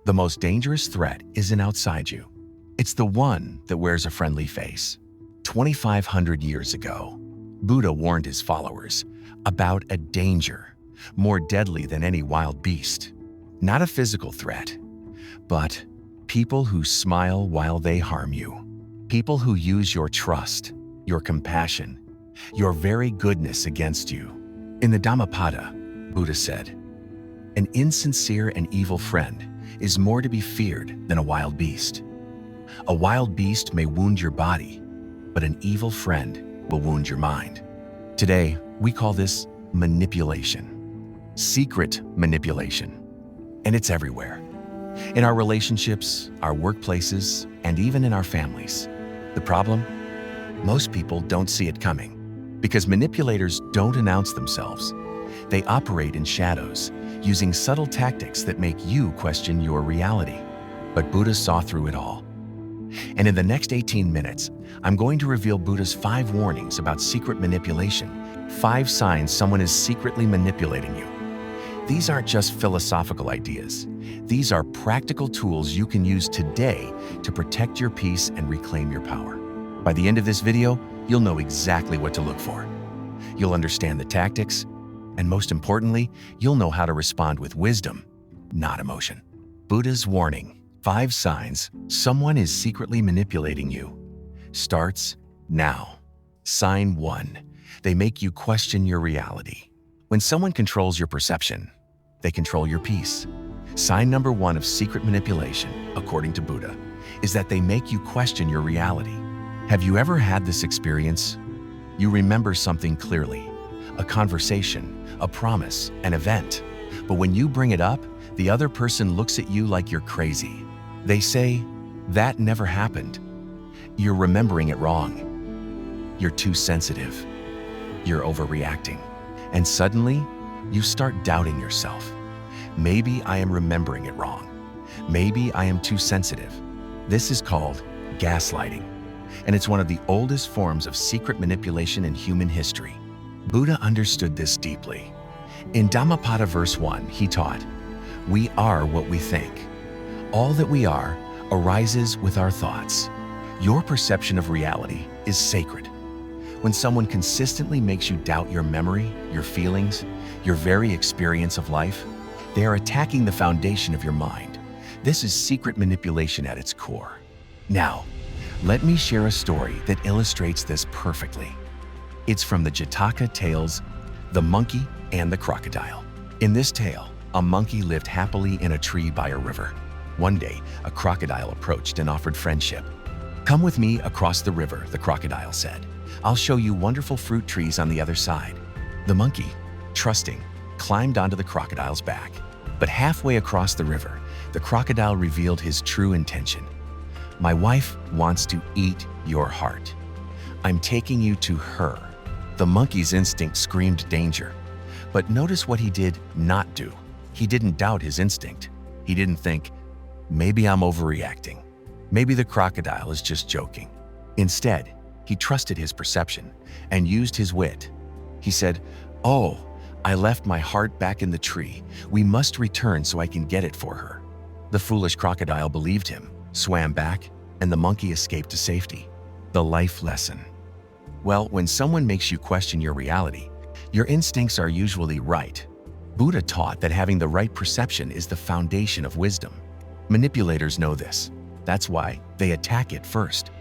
The most dangerous threat isn't outside you. It's the one that wears a friendly face. 2,500 years ago, Buddha warned his followers about a danger more deadly than any wild beast. Not a physical threat, but people who smile while they harm you. People who use your trust, your compassion, your very goodness against you. In the Dhammapada, Buddha said, "An insincere and evil friend is more to be feared than a wild beast. A wild beast may wound your body, but an evil friend will wound your mind." Today, we call this manipulation. Secret manipulation. And it's everywhere. In our relationships, our workplaces, and even in our families. The problem? Most people don't see it coming because manipulators don't announce themselves. They operate in shadows, using subtle tactics that make you question your reality. But Buddha saw through it all. And in the next 18 minutes, I'm going to reveal Buddha's 5 warnings about secret manipulation, 5 signs someone is secretly manipulating you. These aren't just philosophical ideas. These are practical tools you can use today to protect your peace and reclaim your power. By the end of this video, you'll know exactly what to look for. You'll understand the tactics, and most importantly, you'll know how to respond with wisdom, not emotion. Buddha's warning, 5 signs someone is secretly manipulating you, starts now. Sign 1, they make you question your reality. When someone controls your perception, they control your peace. Sign number 1 of secret manipulation, according to Buddha, is that they make you question your reality. Have you ever had this experience? You remember something clearly, a conversation, a promise, an event. But when you bring it up, the other person looks at you like you're crazy. They say, "That never happened. You're remembering it wrong. You're too sensitive. You're overreacting." And suddenly, you start doubting yourself. Maybe I am remembering it wrong. Maybe I am too sensitive. This is called gaslighting, and it's one of the oldest forms of secret manipulation in human history. Buddha understood this deeply. In Dhammapada verse 1, he taught, "We are what we think. All that we are arises with our thoughts. Your perception of reality is sacred." When someone consistently makes you doubt your memory, your feelings, your very experience of life, they are attacking the foundation of your mind. This is secret manipulation at its core. Now, let me share a story that illustrates this perfectly. It's from the Jataka tales, The Monkey and the Crocodile. In this tale, a monkey lived happily in a tree by a river. One day, a crocodile approached and offered friendship. "Come with me across the river," the crocodile said. "I'll show you wonderful fruit trees on the other side." The monkey, trusting, climbed onto the crocodile's back. But halfway across the river, the crocodile revealed his true intention. "My wife wants to eat your heart. I'm taking you to her." The monkey's instinct screamed danger. But notice what he did not do. He didn't doubt his instinct. He didn't think, "Maybe I'm overreacting. Maybe the crocodile is just joking." Instead, he trusted his perception and used his wit. He said, "Oh, I left my heart back in the tree. We must return so I can get it for her." The foolish crocodile believed him, swam back, and the monkey escaped to safety. The life lesson. Well, when someone makes you question your reality, your instincts are usually right. Buddha taught that having the right perception is the foundation of wisdom. Manipulators know this. That's why they attack it first.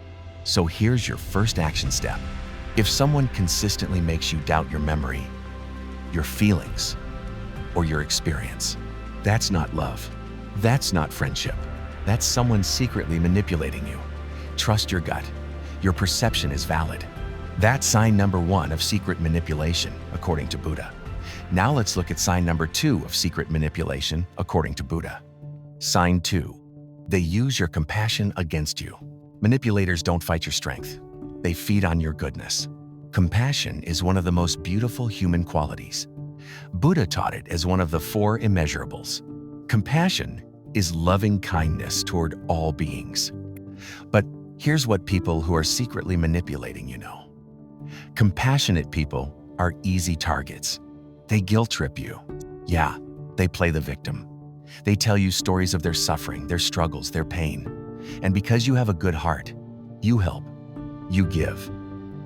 So here's your first action step. If someone consistently makes you doubt your memory, your feelings, or your experience, that's not love. That's not friendship. That's someone secretly manipulating you. Trust your gut. Your perception is valid. That's sign number 1 of secret manipulation, according to Buddha. Now let's look at sign number 2 of secret manipulation, according to Buddha. Sign 2. They use your compassion against you. Manipulators don't fight your strength. They feed on your goodness. Compassion is one of the most beautiful human qualities. Buddha taught it as one of the 4 immeasurables. Compassion is loving kindness toward all beings. But here's what people who are secretly manipulating you know. Compassionate people are easy targets. They guilt trip you. Yeah, they play the victim. They tell you stories of their suffering, their struggles, their pain. And because you have a good heart, you help, you give,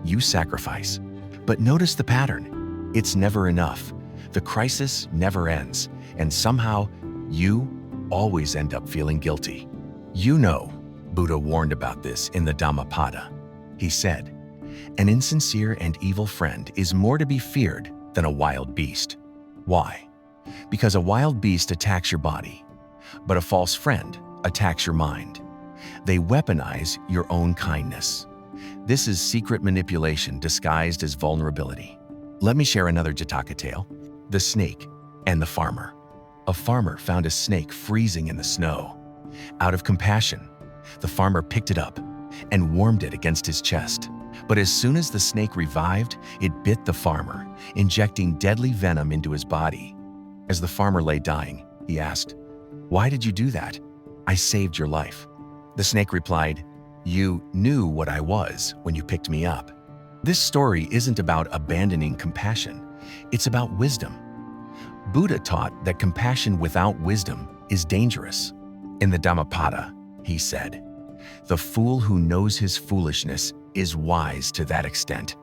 you sacrifice. But notice the pattern. It's never enough. The crisis never ends, and somehow you always end up feeling guilty. You know, Buddha warned about this in the Dhammapada. He said, "An insincere and evil friend is more to be feared than a wild beast." Why? Because a wild beast attacks your body, but a false friend attacks your mind. They weaponize your own kindness. This is secret manipulation disguised as vulnerability. Let me share another Jataka tale. The snake and the farmer. A farmer found a snake freezing in the snow. Out of compassion, the farmer picked it up and warmed it against his chest. But as soon as the snake revived, it bit the farmer, injecting deadly venom into his body. As the farmer lay dying, he asked, "Why did you do that?" "I saved your life." The snake replied, "You knew what I was when you picked me up." This story isn't about abandoning compassion. It's about wisdom. Buddha taught that compassion without wisdom is dangerous. In the Dhammapada, he said, "The fool who knows his foolishness is wise to that extent,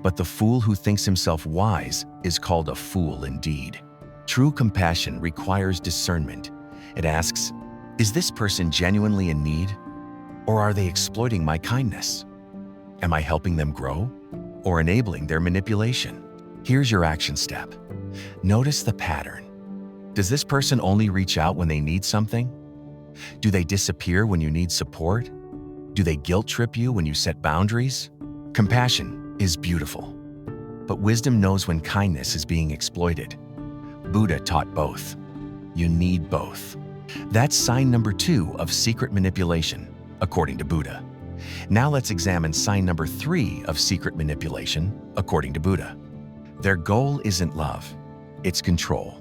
but the fool who thinks himself wise is called a fool indeed." True compassion requires discernment. It asks, is this person genuinely in need, or are they exploiting my kindness? Am I helping them grow, or enabling their manipulation? Here's your action step. Notice the pattern. Does this person only reach out when they need something? Do they disappear when you need support? Do they guilt trip you when you set boundaries? Compassion is beautiful, but wisdom knows when kindness is being exploited. Buddha taught both. You need both. That's sign number 2 of secret manipulation, according to Buddha. Now let's examine sign number 3 of secret manipulation, according to Buddha. Their goal isn't love, it's control.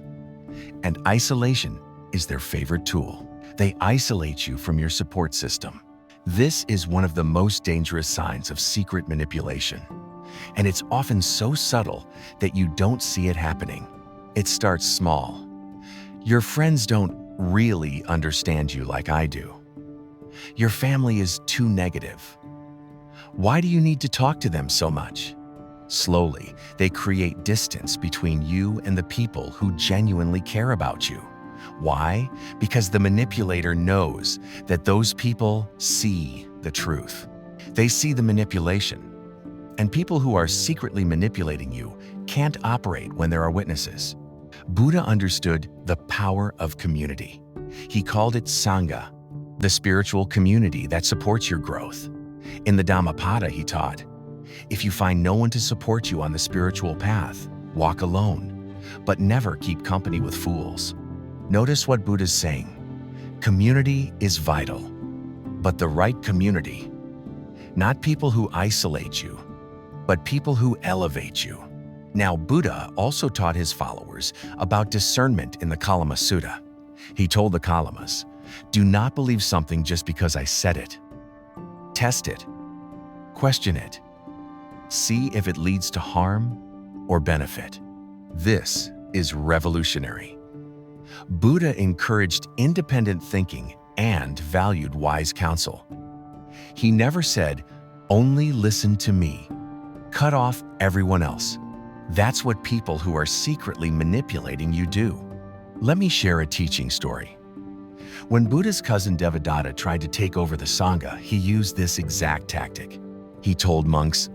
And isolation is their favorite tool. They isolate you from your support system. This is one of the most dangerous signs of secret manipulation. And it's often so subtle that you don't see it happening. It starts small. Your friends don't really understand you like I do. Your family is too negative. Why do you need to talk to them so much? Slowly, they create distance between you and the people who genuinely care about you. Why? Because the manipulator knows that those people see the truth. They see the manipulation. And people who are secretly manipulating you can't operate when there are witnesses. Buddha understood the power of community. He called it Sangha, the spiritual community that supports your growth. In the Dhammapada, he taught, if you find no one to support you on the spiritual path, walk alone, but never keep company with fools. Notice what Buddha's saying. Community is vital, but the right community. Not people who isolate you, but people who elevate you. Now, Buddha also taught his followers about discernment in the Kalama Sutta. He told the Kalamas, do not believe something just because I said it. Test it. Question it. See if it leads to harm or benefit. This is revolutionary. Buddha encouraged independent thinking and valued wise counsel. He never said, only listen to me. Cut off everyone else. That's what people who are secretly manipulating you do. Let me share a teaching story. When Buddha's cousin Devadatta tried to take over the Sangha, he used this exact tactic. He told monks,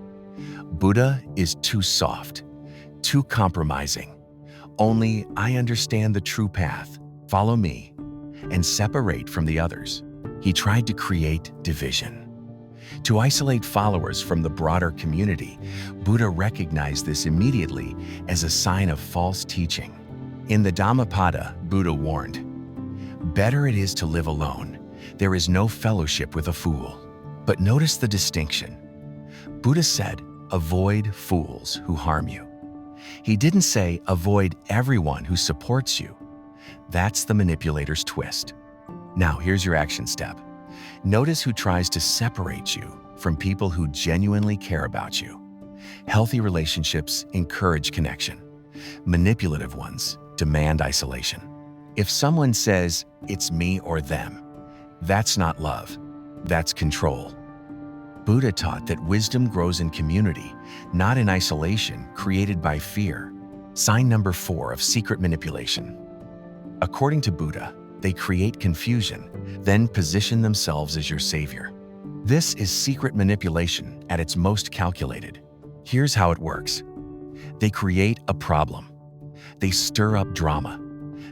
Buddha is too soft, too compromising. Only I understand the true path. Follow me and separate from the others. He tried to create division. To isolate followers from the broader community, Buddha recognized this immediately as a sign of false teaching. In the Dhammapada, Buddha warned, better it is to live alone. There is no fellowship with a fool. But notice the distinction. Buddha said, avoid fools who harm you. He didn't say, avoid everyone who supports you. That's the manipulator's twist. Now, here's your action step. Notice who tries to separate you from people who genuinely care about you. Healthy relationships encourage connection. Manipulative ones demand isolation. If someone says, "It's me or them," that's not love, that's control. Buddha taught that wisdom grows in community, not in isolation created by fear. Sign number 4 of secret manipulation. According to Buddha, they create confusion, then position themselves as your savior. This is secret manipulation at its most calculated. Here's how it works. They create a problem. They stir up drama.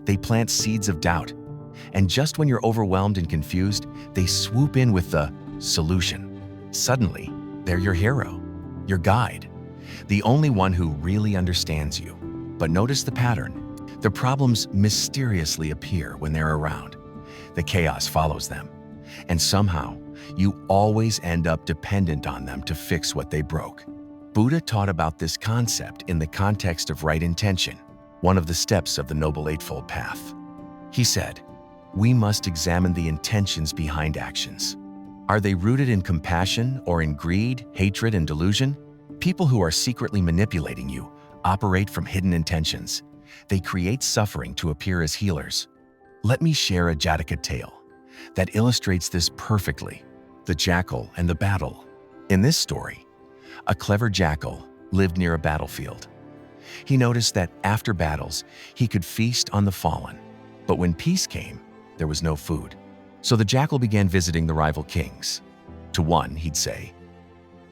They plant seeds of doubt. And just when you're overwhelmed and confused, they swoop in with the solution. Suddenly, they're your hero, your guide, the only one who really understands you. But notice the pattern. The problems mysteriously appear when they're around. The chaos follows them. And somehow, you always end up dependent on them to fix what they broke. Buddha taught about this concept in the context of right intention, one of the steps of the Noble Eightfold Path. He said, "We must examine the intentions behind actions. Are they rooted in compassion or in greed, hatred, and delusion? People who are secretly manipulating you operate from hidden intentions. They create suffering to appear as healers." Let me share a Jackal tale that illustrates this perfectly. The Jackal and the Battle. In this story, a clever jackal lived near a battlefield. He noticed that after battles, he could feast on the fallen. But when peace came, there was no food. So the jackal began visiting the rival kings. To one, he'd say,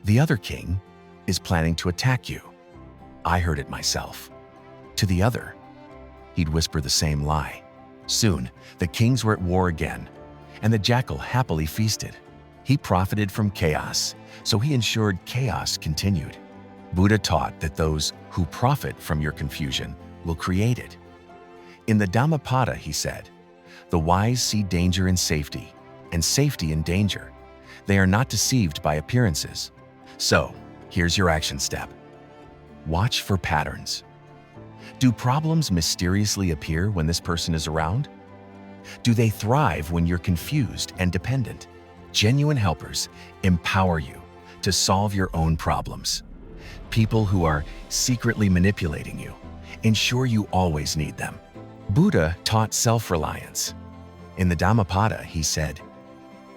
"The other king is planning to attack you. I heard it myself." To the other, he'd whisper the same lie. Soon, the kings were at war again, and the jackal happily feasted. He profited from chaos, so he ensured chaos continued. Buddha taught that those who profit from your confusion will create it. In the Dhammapada, he said, "The wise see danger in safety, and safety in danger. They are not deceived by appearances." So, here's your action step. Watch for patterns. Do problems mysteriously appear when this person is around? Do they thrive when you're confused and dependent? Genuine helpers empower you to solve your own problems. People who are secretly manipulating you ensure you always need them. Buddha taught self-reliance. In the Dhammapada, he said,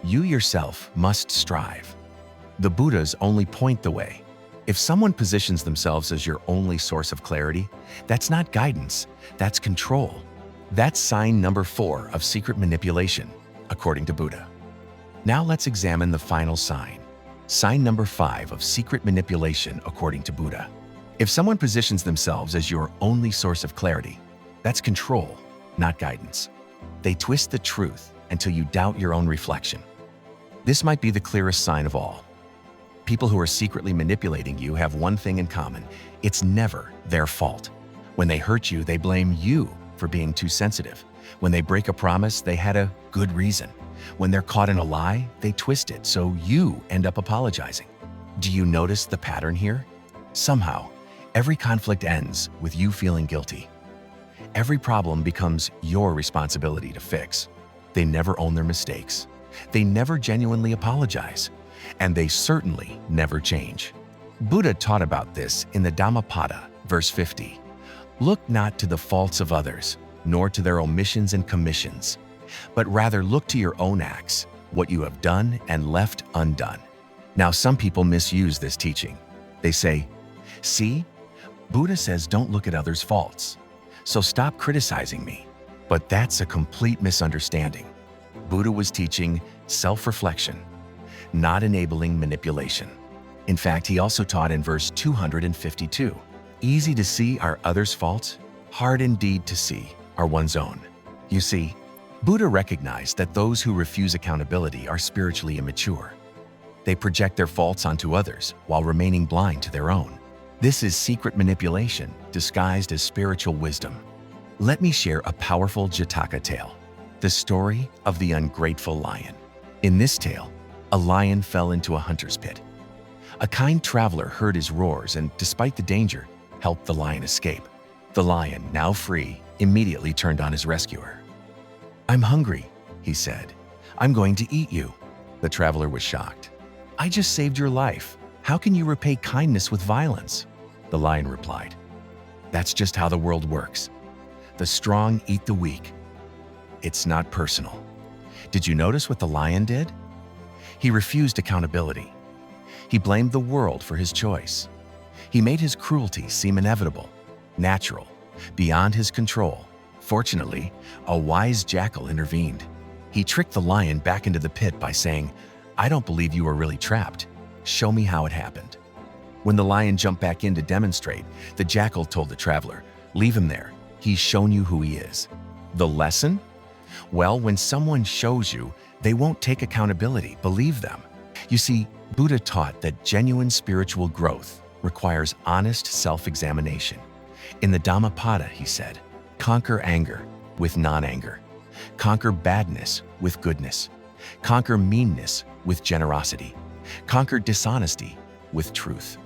"You yourself must strive." The Buddhas only point the way. If someone positions themselves as your only source of clarity, that's not guidance, that's control. That's sign number 4 of secret manipulation, according to Buddha. Now let's examine the final sign. Sign number 5 of secret manipulation, according to Buddha. If someone positions themselves as your only source of clarity, that's control, not guidance. They twist the truth until you doubt your own reflection. This might be the clearest sign of all. People who are secretly manipulating you have one thing in common. It's never their fault. When they hurt you, they blame you for being too sensitive. When they break a promise, they had a good reason. When they're caught in a lie, they twist it so you end up apologizing. Do you notice the pattern here? Somehow, every conflict ends with you feeling guilty. Every problem becomes your responsibility to fix. They never own their mistakes. They never genuinely apologize. And they certainly never change. Buddha taught about this in the Dhammapada, verse 50. "Look not to the faults of others, nor to their omissions and commissions, but rather look to your own acts, what you have done and left undone." Now, some people misuse this teaching. They say, "See, Buddha says don't look at others' faults, so stop criticizing me." But that's a complete misunderstanding. Buddha was teaching self-reflection, not enabling manipulation. In fact, he also taught in verse 252, "Easy to see are others' faults, hard indeed to see are one's own." You see, Buddha recognized that those who refuse accountability are spiritually immature. They project their faults onto others while remaining blind to their own. This is secret manipulation disguised as spiritual wisdom. Let me share a powerful Jackal tale, the story of the Ungrateful Lion. In this tale, a lion fell into a hunter's pit. A kind traveler heard his roars and, despite the danger, helped the lion escape. The lion, now free, immediately turned on his rescuer. "I'm hungry," he said. "I'm going to eat you." The traveler was shocked. "I just saved your life. How can you repay kindness with violence?" The lion replied, "That's just how the world works. The strong eat the weak, it's not personal. Did you notice what the lion did? He refused accountability. He blamed the world for his choice. He made his cruelty seem inevitable, natural, beyond his control. Fortunately, a wise jackal intervened. He tricked the lion back into the pit by saying, "I don't believe you were really trapped. Show me how it happened." When the lion jumped back in to demonstrate, the jackal told the traveler, "Leave him there. He's shown you who he is." The lesson? Well, when someone shows you, they won't take accountability. Believe them. You see, Buddha taught that genuine spiritual growth requires honest self-examination. In the Dhammapada, he said, "Conquer anger with non-anger. Conquer badness with goodness. Conquer meanness with generosity. Conquer dishonesty with truth."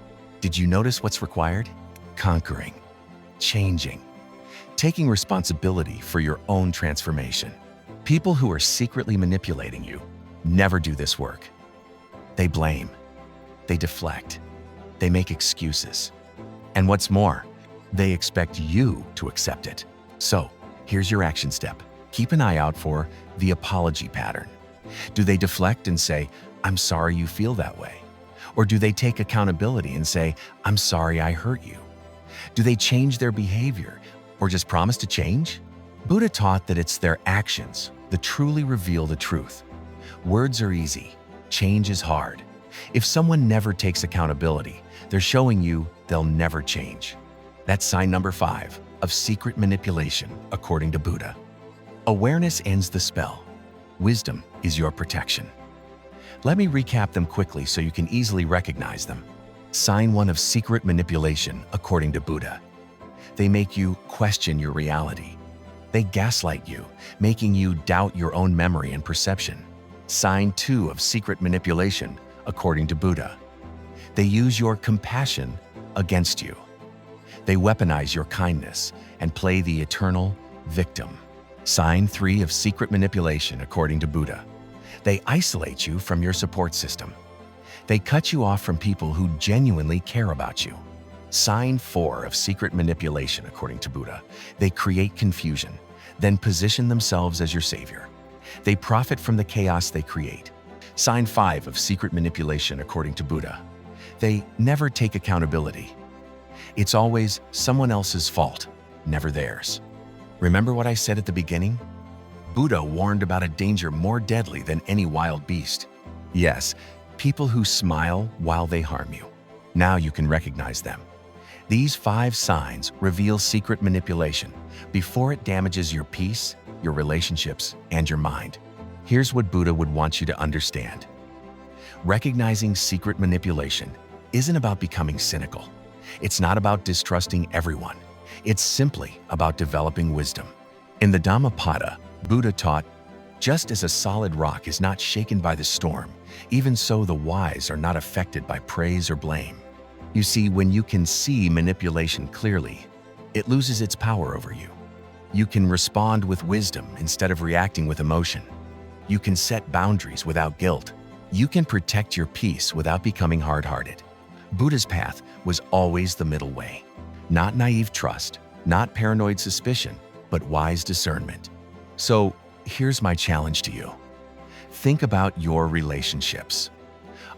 Did you notice what's required? Conquering, changing, taking responsibility for your own transformation. People who are secretly manipulating you never do this work. They blame, they deflect, they make excuses. And what's more, they expect you to accept it. So, here's your action step. Keep an eye out for the apology pattern. Do they deflect and say, "I'm sorry you feel that way"? Or do they take accountability and say, "I'm sorry I hurt you"? Do they change their behavior or just promise to change? Buddha taught that it's their actions that truly reveal the truth. Words are easy, change is hard. If someone never takes accountability, they're showing you they'll never change. That's sign number 5 of secret manipulation, according to Buddha. Awareness ends the spell. Wisdom is your protection. Let me recap them quickly so you can easily recognize them. Sign 1 of secret manipulation, according to Buddha. They make you question your reality. They gaslight you, making you doubt your own memory and perception. Sign 2 of secret manipulation, according to Buddha. They use your compassion against you. They weaponize your kindness and play the eternal victim. Sign 3 of secret manipulation, according to Buddha. They isolate you from your support system. They cut you off from people who genuinely care about you. Sign 4 of secret manipulation, according to Buddha. They create confusion, then position themselves as your savior. They profit from the chaos they create. Sign 5 of secret manipulation, according to Buddha. They never take accountability. It's always someone else's fault, never theirs. Remember what I said at the beginning? Buddha warned about a danger more deadly than any wild beast. Yes, people who smile while they harm you. Now you can recognize them. These 5 signs reveal secret manipulation before it damages your peace, your relationships, and your mind. Here's what Buddha would want you to understand. Recognizing secret manipulation isn't about becoming cynical. It's not about distrusting everyone. It's simply about developing wisdom. In the Dhammapada, Buddha taught, just as a solid rock is not shaken by the storm, even so the wise are not affected by praise or blame. You see, when you can see manipulation clearly, it loses its power over you. You can respond with wisdom instead of reacting with emotion. You can set boundaries without guilt. You can protect your peace without becoming hard-hearted. Buddha's path was always the middle way. Not naive trust, not paranoid suspicion, but wise discernment. So here's my challenge to you. Think about your relationships.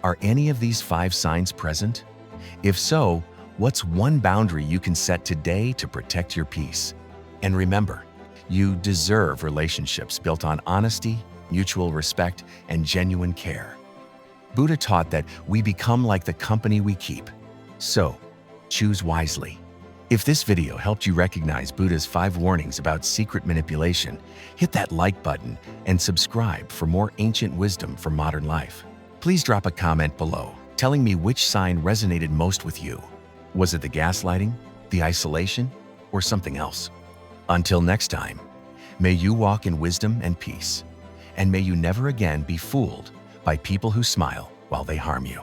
Are any of these 5 signs present? If so, what's one boundary you can set today to protect your peace? And remember, you deserve relationships built on honesty, mutual respect, and genuine care. Buddha taught that we become like the company we keep. So, choose wisely. If this video helped you recognize Buddha's 5 warnings about secret manipulation, hit that like button and subscribe for more ancient wisdom for modern life. Please drop a comment below telling me which sign resonated most with you. Was it the gaslighting, the isolation, or something else? Until next time, may you walk in wisdom and peace, and may you never again be fooled by people who smile while they harm you.